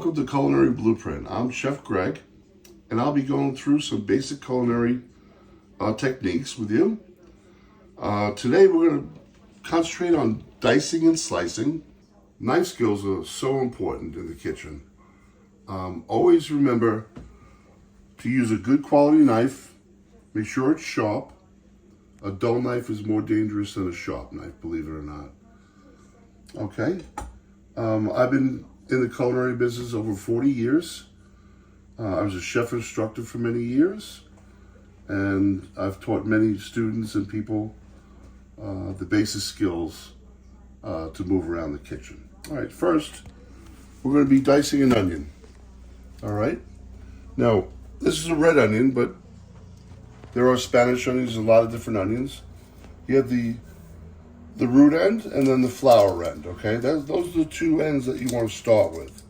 Welcome to Culinary Blueprint. I'm Chef Greg, and I'll be going through some basic culinary techniques with you. Today we're going to concentrate on dicing and slicing. Knife skills are so important in the kitchen. Always remember to use a good quality knife. Make sure it's sharp. A dull knife is more dangerous than a sharp knife, believe it or not. Okay. I've been in the culinary business over 40 years. I was a chef instructor for many years, and I've taught many students and people the basic skills to move around the kitchen. All right, first, we're going to be dicing an onion. All right. Now, this is a red onion, but there are Spanish onions, a lot of different onions. You have the root end and then the flower end, okay? Those are the two ends that you want to start with,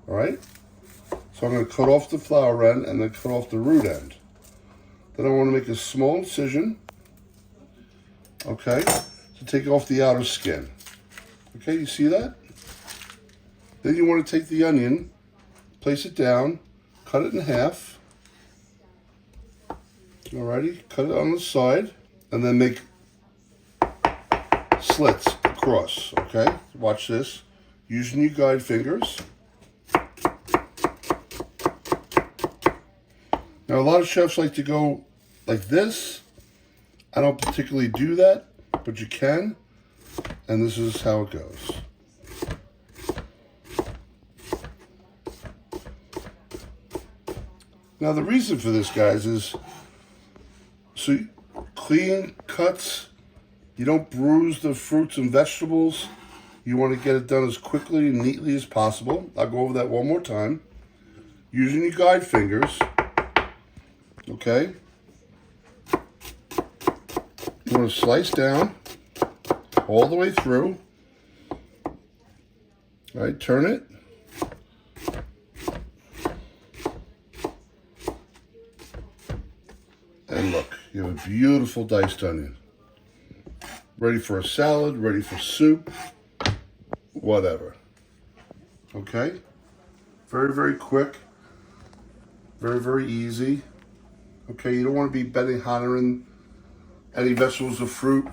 all right? So I'm going to cut off the flower end and then cut off the root end. Then I want to make a small incision, okay, to take off the outer skin. Okay, you see that? Then you want to take the onion, place it down, cut it in half. Alrighty, cut it on the side, and then make slits across, okay? Watch this. Using your guide fingers. Now, a lot of chefs like to go like this. I don't particularly do that, but you can. And this is how it goes. Now, the reason for this, guys, is so clean cuts. You don't bruise the fruits and vegetables. You want to get it done as quickly and neatly as possible. I'll go over that one more time. Using your guide fingers, okay? You want to slice down all the way through. All right, turn it. And look, you have a beautiful diced onion. Ready for a salad, ready for soup, whatever. Okay? Very, very quick. Very, very easy. Okay, you don't want to be betting honoring any vegetables or fruit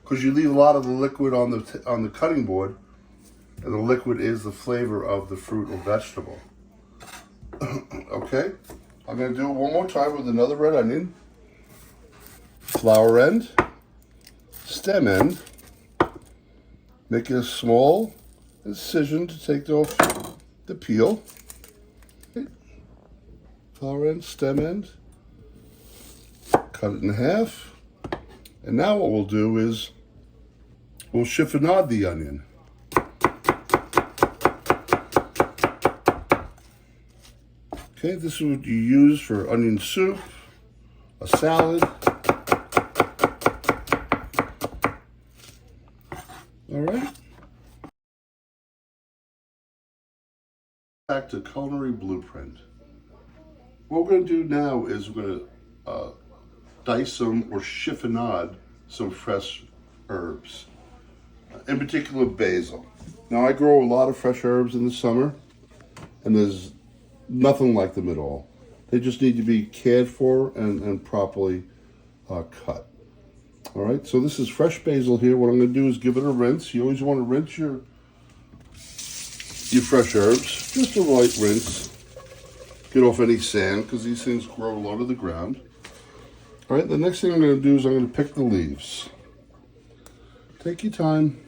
because you leave a lot of the liquid on the cutting board, and the liquid is the flavor of the fruit or vegetable. Okay? I'm going to do it one more time with another red onion. Flower end. Stem end, make a small incision to take off the peel. Okay. Flower end, stem end, cut it in half. And now what we'll do is we'll chiffonade the onion. Okay, this is what you use for onion soup, a salad. All right. Back to Culinary Blueprint. What we're going to do now is we're going to dice some or chiffonade some fresh herbs, in particular basil. Now, I grow a lot of fresh herbs in the summer, and there's nothing like them at all. They just need to be cared for and properly cut. All right, so this is fresh basil here. What I'm going to do is give it a rinse. You always want to rinse your fresh herbs. Just a light rinse. Get off any sand because these things grow low to the ground. All right, the next thing I'm going to do is I'm going to pick the leaves. Take your time.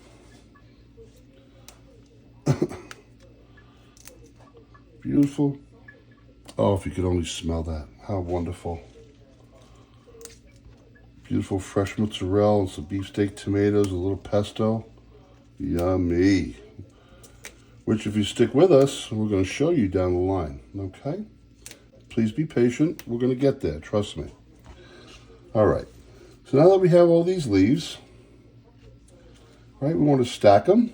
Beautiful. Oh, if you could only smell that. How wonderful. Beautiful fresh mozzarella and some beefsteak tomatoes, a little pesto. Yummy. Which, if you stick with us, we're going to show you down the line, okay? Please be patient. We're going to get there, trust me. All right. So now that we have all these leaves, right, we want to stack them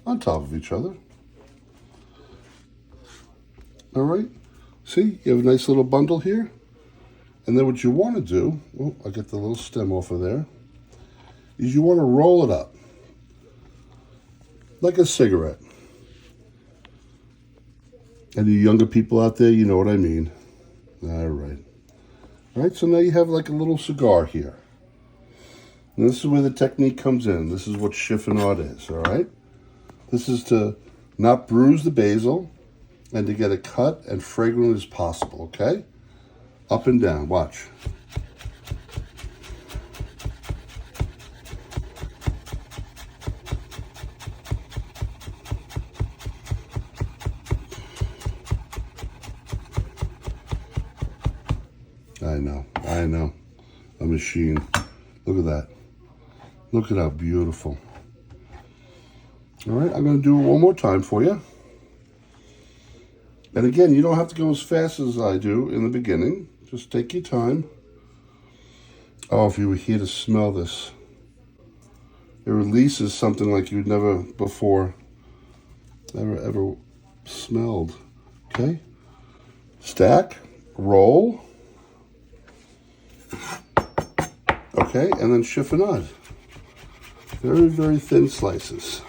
on top of each other. All right. See, you have a nice little bundle here. And then what you want to do, oh, I get the little stem off of there, is you want to roll it up. like a cigarette. And you younger people out there, you know what I mean. All right. All right, so now you have like a little cigar here. And this is where the technique comes in. This is what chiffonade is, all right? This is to not bruise the basil and to get it cut and fragrant as possible, okay? Up and down, watch. I know, a machine. Look at that. Look at how beautiful. All right, I'm gonna do it one more time for you. And again, you don't have to go as fast as I do in the beginning. Just take your time. Oh, if you were here to smell this. It releases something like you'd never before ever smelled. Okay? Stack, roll. Okay, and then chiffonade. Very, very thin slices.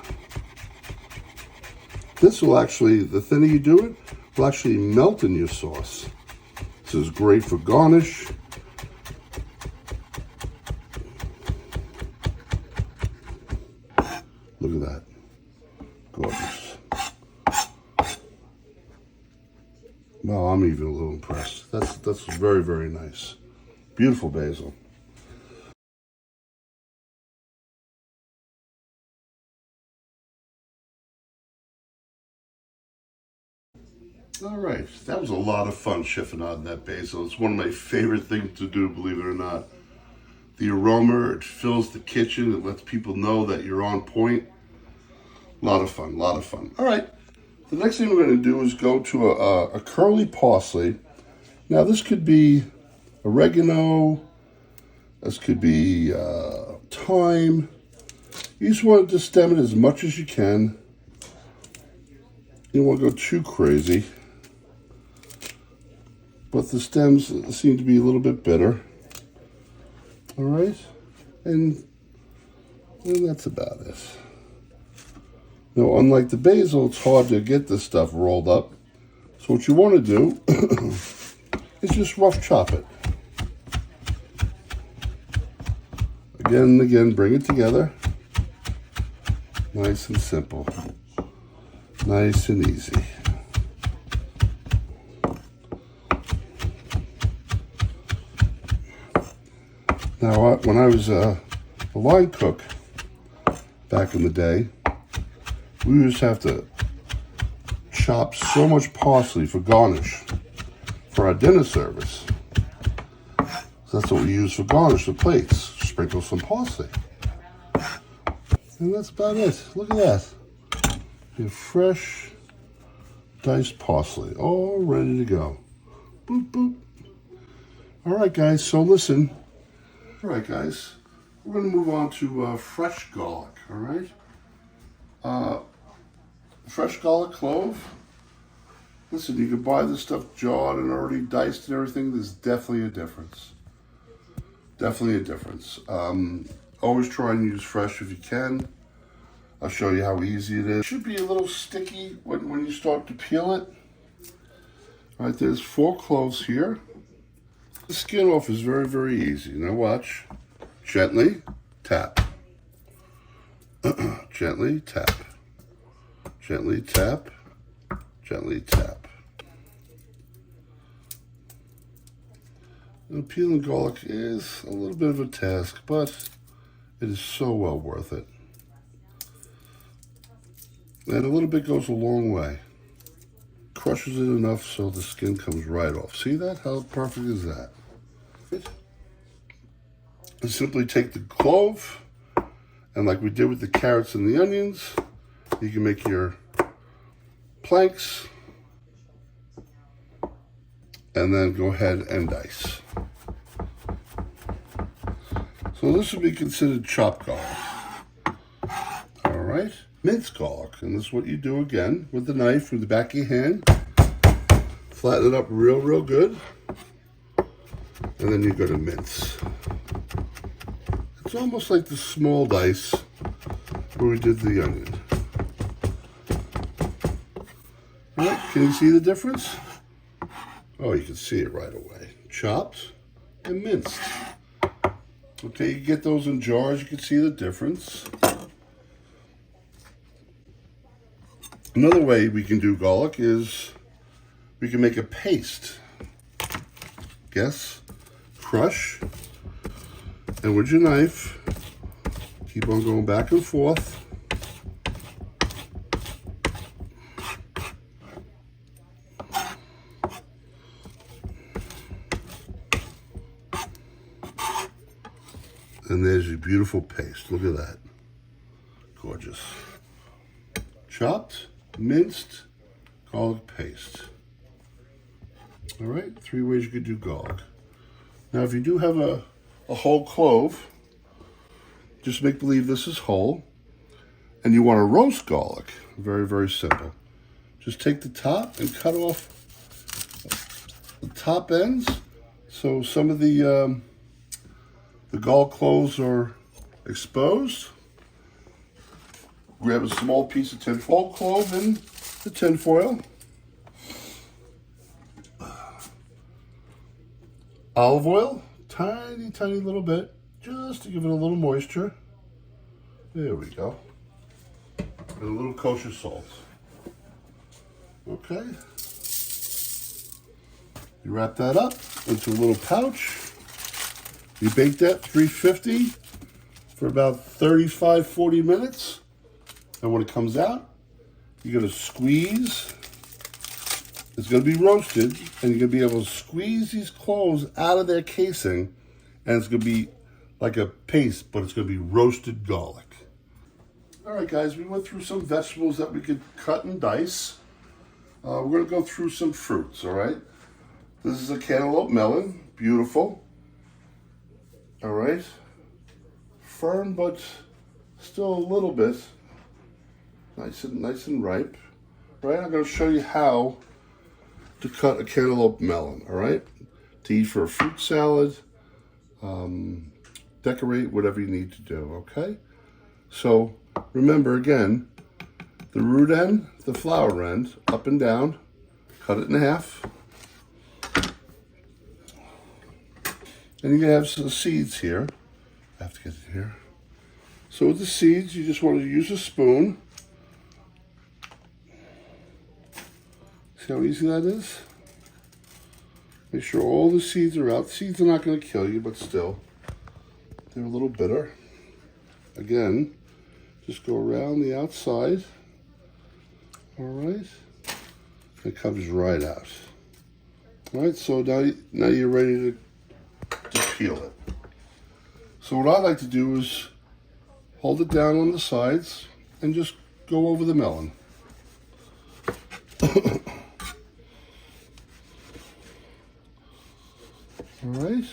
This will actually, the thinner you do it, will actually melt in your sauce. This is great for garnish. Look at that. Gorgeous. Well, I'm even a little impressed. That's very, very nice. Beautiful basil. All right, that was a lot of fun chiffonade that basil. It's one of my favorite things to do, believe it or not. The aroma, it fills the kitchen. It lets people know that you're on point. A lot of fun, a lot of fun. All right, the next thing we're going to do is go to a curly parsley. Now, this could be oregano. This could be thyme. You just want to stem it as much as you can. You don't want to go too crazy. But the stems seem to be a little bit bitter. All right, and that's about it. Now, unlike the basil, it's hard to get this stuff rolled up. So what you want to do is just rough chop it. Again and again, bring it together. Nice and simple. Nice and easy. Now, when I was a line cook back in the day, we used to have to chop so much parsley for garnish for our dinner service. So that's what we use for garnish the plates. Sprinkle some parsley. And that's about it. Look at that. Your fresh diced parsley, all ready to go. Boop, boop. All right, guys, so listen. All right, guys, we're going to move on to fresh garlic, all right? Fresh garlic clove. Listen, you can buy this stuff jarred and already diced and everything. There's definitely a difference. Definitely a difference. Always try and use fresh if you can. I'll show you how easy it is. It should be a little sticky when you start to peel it. All right, there's 4 cloves here. The skin off is very, very easy. Now watch. Gently tap. Gently tap. Gently tap. Gently tap. Now, peeling garlic is a little bit of a task, but it is so well worth it. And a little bit goes a long way. Crushes it enough so the skin comes right off. See that? How perfect is that? And simply take the clove, and like we did with the carrots and the onions, you can make your planks, and then go ahead and dice. So this would be considered chopped garlic. All right, minced garlic, and this is what you do again with the knife with the back of your hand. Flatten it up real, real good, and then you go to mince. It's almost like the small dice where we did the onion. All right, can you see the difference? Oh, you can see it right away. Chopped and minced. Okay, you get those in jars, you can see the difference. Another way we can do garlic is we can make a paste. Guess, crush, and with your knife, keep on going back and forth. And there's your beautiful paste. Look at that. Gorgeous. Chopped, minced, garlic paste. All right, 3 ways you could do garlic. Now, if you do have a whole clove, just make believe this is whole, and you want to roast garlic. Very, very simple. Just take the top and cut off the top ends, so some of the garlic cloves are exposed. Grab a small piece of tinfoil, clove in the tinfoil. Olive oil, tiny, tiny little bit, just to give it a little moisture. There we go. And a little kosher salt. Okay. You wrap that up into a little pouch. You bake that 350 for about 35, 40 minutes. And when it comes out, you're going to squeeze. It's going to be roasted, and you're going to be able to squeeze these cloves out of their casing, and it's going to be like a paste, but it's going to be roasted garlic. All right, guys, we went through some vegetables that we could cut and dice. We're going to go through some fruits, all right? This is a cantaloupe melon, beautiful. All right, firm, but still a little bit nice and ripe. All right, I'm going to show you how to cut a cantaloupe melon. All right, to eat for a fruit salad, decorate, whatever you need to do. Okay, so remember again, the root end, the flower end, up and down. Cut it in half. And you're going to have some seeds here. I have to get it here. So with the seeds, you just want to use a spoon. See how easy that is? Make sure all the seeds are out. Seeds are not going to kill you, but still, they're a little bitter. Again, just go around the outside. All right. It comes right out. All right, so now you're ready to peel it. So what I like to do is hold it down on the sides and just go over the melon. All right.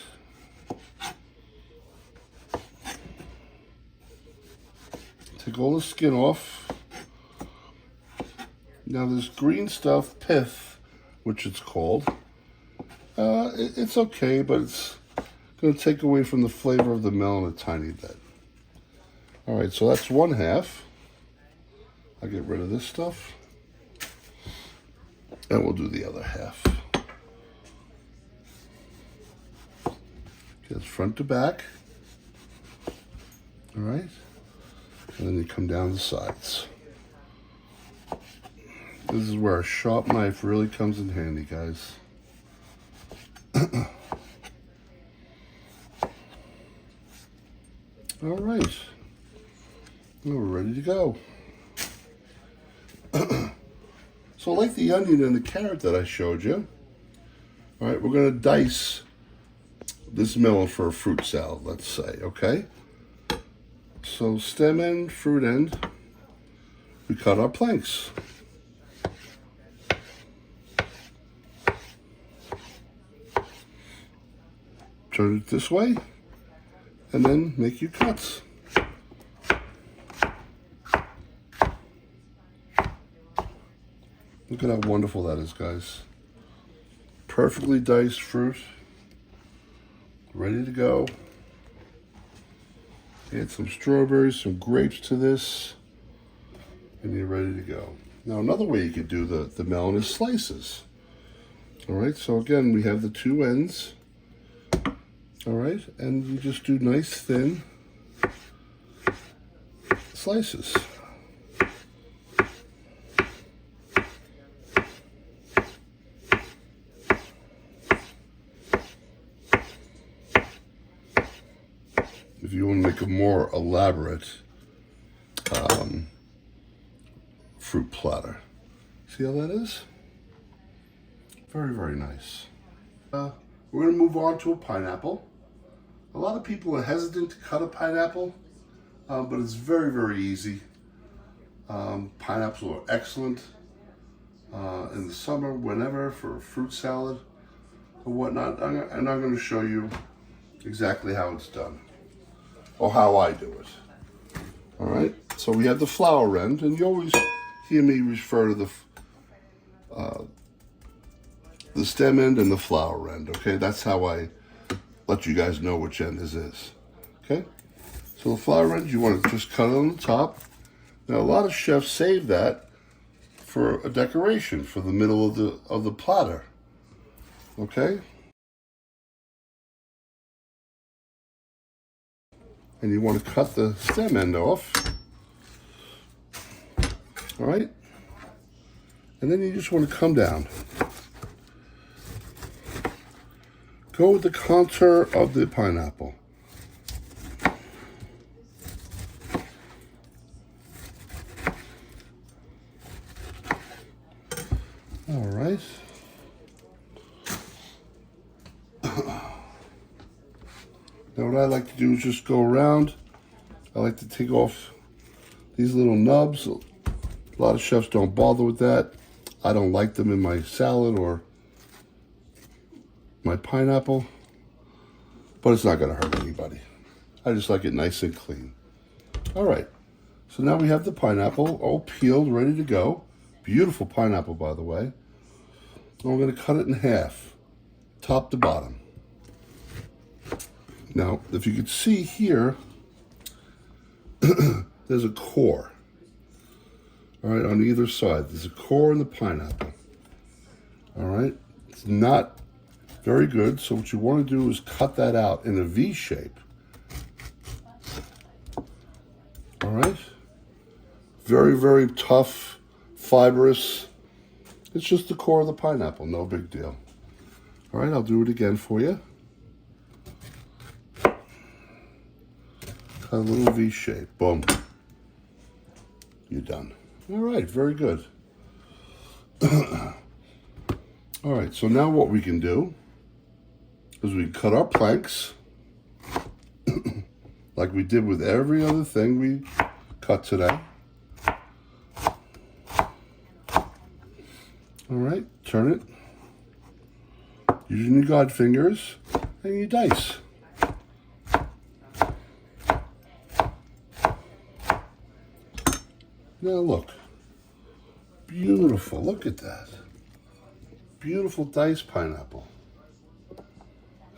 Take all the skin off. Now this green stuff, pith, which it's called, it's okay, but it's going to take away from the flavor of the melon a tiny bit. All right, so that's one half. I'll get rid of this stuff. And we'll do the other half. It's front to back. All right. And then you come down the sides. This is where a sharp knife really comes in handy, guys. All right. Well, we're ready to go. So like the onion and the carrot that I showed you, all right, we're going to dice this melon for a fruit salad, let's say, okay? So stem end, fruit end, we cut our planks. Turn it this way, and then make your cuts. Look at how wonderful that is, guys. Perfectly diced fruit, ready to go. Add some strawberries, some grapes to this, and you're ready to go. Now another way you could do the melon is slices. All right, so again, we have the two ends. All right, and you just do nice thin slices. If you want to make a more elaborate fruit platter. See how that is? Very, very nice. We're going to move on to a pineapple. A lot of people are hesitant to cut a pineapple, but it's very, very easy. Pineapples are excellent in the summer, whenever, for a fruit salad or whatnot. And I'm going to show you exactly how it's done, or how I do it. All right, so we have the flower end, and you always hear me refer to the stem end and the flower end, okay? That's how I let you guys know which end this is, okay? So the flower end, you want to just cut it on the top. Now, a lot of chefs save that for a decoration for the middle of the platter, okay? And you want to cut the stem end off, all right? And then you just want to come down. Go with the contour of the pineapple. All right. Now what I like to do is just go around. I like to take off these little nubs. A lot of chefs don't bother with that. I don't like them in my salad or my pineapple, but it's not gonna hurt anybody. I just like it nice and clean. All right, so now we have the pineapple all peeled, ready to go. Beautiful pineapple, by the way. And we're gonna cut it in half, top to bottom. Now, if you could see here, there's a core. All right, on either side. There's a core in the pineapple. All right, it's not very good, so what you want to do is cut that out in a V shape. All right, very, very tough, fibrous. It's just the core of the pineapple, no big deal. All right, I'll do it again for you. Cut a little V shape, boom. You're done. All right, very good. All right, so now what we can do is we cut our planks like we did with every other thing we cut today. All right, turn it. Using your guide fingers, and you dice. Now look, beautiful, look at that. Beautiful diced pineapple.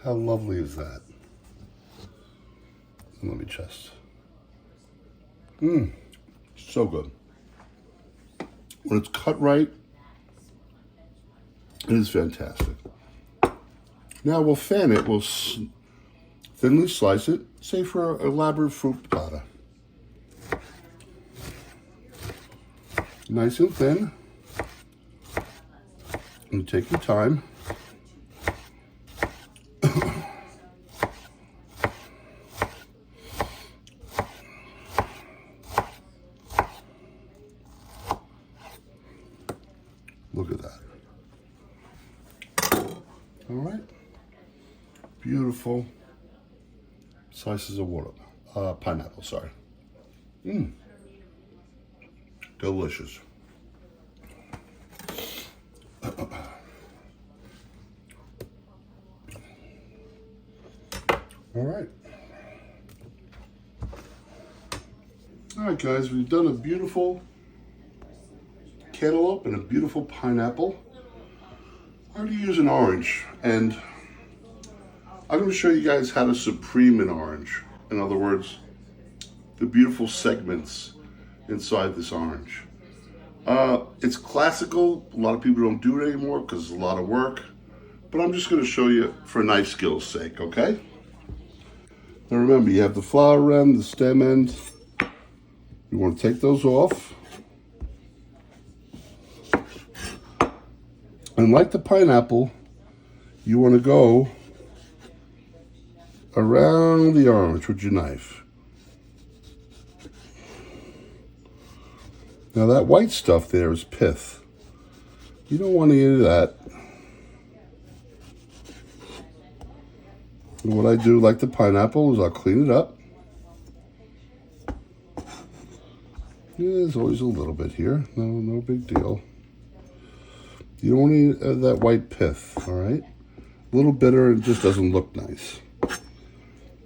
How lovely is that? Let me just. So good. When it's cut right, it is fantastic. Now we'll fan it, we'll thinly slice it, say for an elaborate fruit platter. Nice and thin. And take your time. Look at that. All right. Beautiful slices of pineapple, sorry. Delicious. All right. All right, guys, we've done a beautiful cantaloupe and a beautiful pineapple. I'm going to use an orange, and I'm going to show you guys how to supreme an orange. In other words, the beautiful segments inside this orange. It's classical. A lot of people don't do it anymore because it's a lot of work. But I'm just going to show you for knife skill's sake, okay? Now remember, you have the flower end, the stem end. You want to take those off. And like the pineapple, you want to go around the orange with your knife. Now that white stuff there is pith. You don't want any of that. And what I do, like the pineapple, is I'll clean it up. Yeah, there's always a little bit here. No big deal. You don't want any of that white pith, all right? A little bitter, it just doesn't look nice.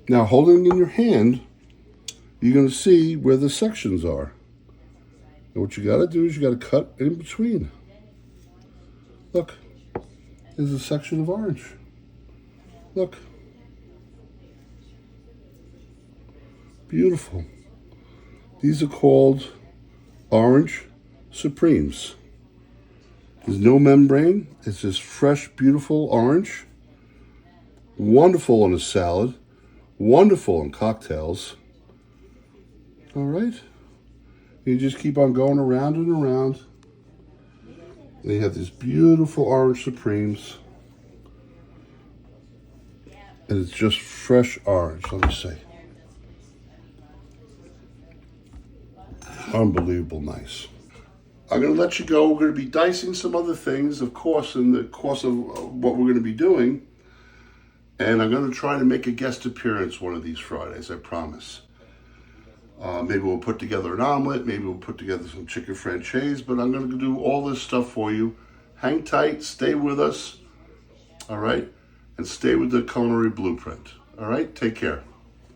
Now, holding in your hand, you're going to see where the sections are. And what you got to do is you got to cut in between. Look, there's a section of orange. Look. Beautiful. These are called orange supremes. There's no membrane. It's just fresh, beautiful orange. Wonderful on a salad. Wonderful in cocktails. All right. You just keep on going around and around. And you have these beautiful orange supremes. And it's just fresh orange, let me see. Unbelievable nice. I'm going to let you go. We're going to be dicing some other things, of course, in the course of what we're going to be doing. And I'm going to try to make a guest appearance one of these Fridays, I promise. Maybe we'll put together an omelet. Maybe we'll put together some chicken franchise. But I'm going to do all this stuff for you. Hang tight. Stay with us. All right? And stay with the Culinary Blueprint. All right? Take care.